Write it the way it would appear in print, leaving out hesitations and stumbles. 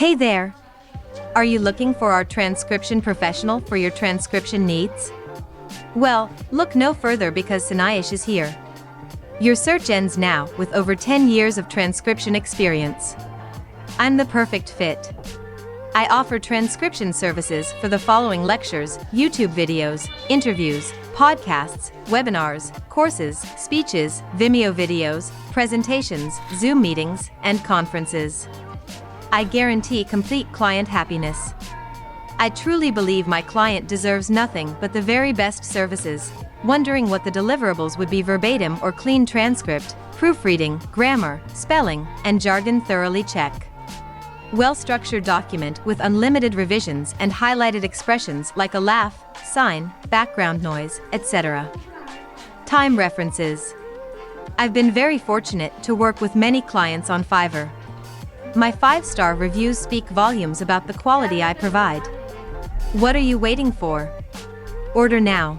Hey there! Are you looking for our transcription professional for your transcription needs? Well, look no further because Sinaish is here. Your search ends now with over 10 years of transcription experience. I'm the perfect fit. I offer transcription services for the following lectures, YouTube videos, interviews, podcasts, webinars, courses, speeches, Vimeo videos, presentations, Zoom meetings, and conferences. I guarantee complete client happiness. I truly believe my client deserves nothing but the very best services. Wondering what the deliverables would be: verbatim or clean transcript, proofreading, grammar, spelling, and jargon thoroughly check. Well-structured document with unlimited revisions and highlighted expressions like a laugh, sign, background noise, etc. Time references. I've been very fortunate to work with many clients on Fiverr. My 5-star reviews speak volumes about the quality I provide. What are you waiting for? Order now.